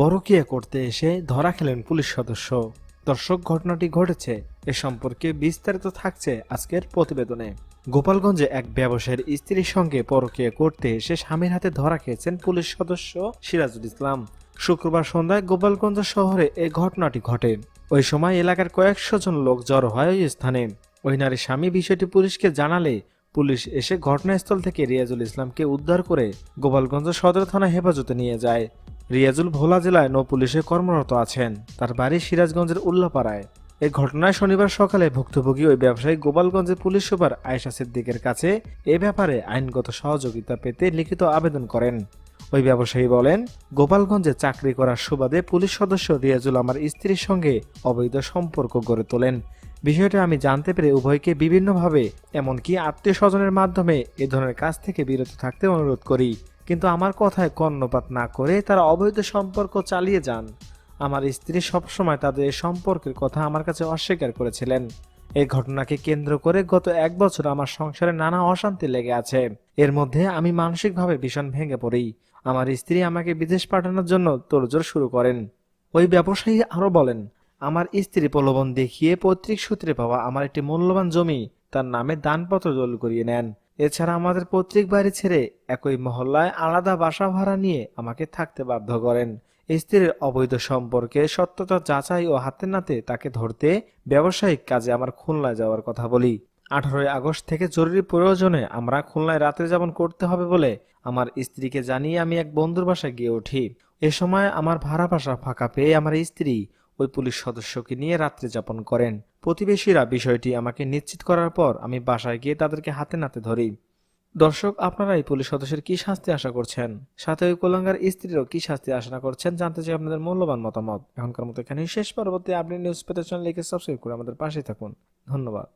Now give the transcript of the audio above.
পরকীয়া করতে এসে ধরা খেলেন পুলিশ সদস্য। দর্শক, ঘটনাটি ঘটেছে এ সম্পর্কে বিস্তারিত থাকছে আজকের প্রতিবেদনে। গোপালগঞ্জে এক ব্যবসায়ীর স্ত্রীর সঙ্গে পরকীয়া করতে এসে স্বামীর হাতে ধরা খেয়েছেন পুলিশ সদস্য সিরাজুল ইসলাম। শুক্রবার সন্ধ্যায় গোপালগঞ্জ শহরে এই ঘটনাটি ঘটে। ওই সময় এলাকার কয়েকশো জন লোক জড়ো হয় ওই স্থানে। ওই নারীর স্বামী বিষয়টি পুলিশকে জানালে পুলিশ এসে ঘটনাস্থল থেকে রিয়াজুল ইসলামকে উদ্ধার করে গোপালগঞ্জ সদর থানা হেফাজতে নিয়ে যায়। রিয়াজুল ভোলা জেলায় নৌ পুলিশে কর্মরত আছেন। তার বাড়ি সিরাজগঞ্জের উল্লাপাড়ায়। এই ঘটনায় শনিবার সকালে ভুক্তভোগী ওই ব্যবসায়ী গোপালগঞ্জের পুলিশ সুপার আয়েশা সিদ্দিকের কাছে এ ব্যাপারে আইনগত সহযোগিতা পেতে লিখিত আবেদন করেন। ওই ব্যবসায়ী বলেন, গোপালগঞ্জে চাকরি করার সুবাদে পুলিশ সদস্য রিয়াজুল আমার স্ত্রীর সঙ্গে অবৈধ সম্পর্ক গড়ে তোলেন। বিষয়টা আমি জানতে পেরে উভয়কে বিভিন্নভাবে, এমনকি আত্মীয় স্বজনের মাধ্যমে এ ধরনের কাজ থেকে বিরত থাকতে অনুরোধ করি, কিন্তু আমার কথায় কর্ণপাত না করে তারা অবৈধ সম্পর্ক চালিয়ে যান। আমার স্ত্রী সবসময় তাদের এই সম্পর্কের কথা আমার কাছে অস্বীকার করেছিলেন। এই ঘটনাকে কেন্দ্র করে গত 1 বছর আমার সংসারে নানা অশান্তি লেগে আছে। এর মধ্যে আমি মানসিকভাবে ভীষণ ভেঙে পড়ি। আমার স্ত্রী আমাকে বিদেশ পাঠানোর জন্য তোড়জোড় শুরু করেন। ওই ব্যবসায়ী আরো বলেন, আমার স্ত্রী প্রলোভন দেখিয়ে পৈতৃক সূত্রে পাওয়া আমার একটি মূল্যবান জমি তার নামে দানপত্র দলিল করিয়ে নেন। এছাড়া আমাদের পৈতৃক বাড়ি ছেড়ে একই মহল্লায় আলাদা বাসা ভাড়া নিয়ে আমাকে থাকতে বাধ্য করেন। স্ত্রীর অবৈধ সম্পর্কে সত্যতা যাচাই ও হাতে নাতে তাকে ধরতে ব্যবসায়িক কাজে আমার খুলনায় যাওয়ার কথা বলি। 18 আগস্ট থেকে জরুরি প্রয়োজনে আমরা খুলনায় রাত্রি যাপন করতে হবে বলে আমার স্ত্রীকে জানিয়ে আমি এক বন্ধুর বাসায় গিয়ে উঠি। এ সময় আমার ভাড়া বাসা ফাঁকা পেয়ে আমার স্ত্রী ওই পুলিশ সদস্যকে নিয়ে রাত্রি যাপন করেন। প্রতিবেশীরা বিষয়টি আমাকে নিশ্চিত করার পর আমি বাসায় গিয়ে তাদেরকে হাতে নাতে ধরি। দর্শক, আপনারা এই পুলিশ সদস্যের কি শাস্তি আশা করছেন, সাথে ওই কোলাঙ্গার স্ত্রীরও কি শাস্তি আশা করছেন, জানতে চাই আপনাদের মূল্যবান মতামত। এখনকার মতো এখানেই শেষ। পরবর্তী আপডেট নিউজ পেতে চ্যানেলটিকে সাবস্ক্রাইব করে আমাদের পাশে থাকুন। ধন্যবাদ।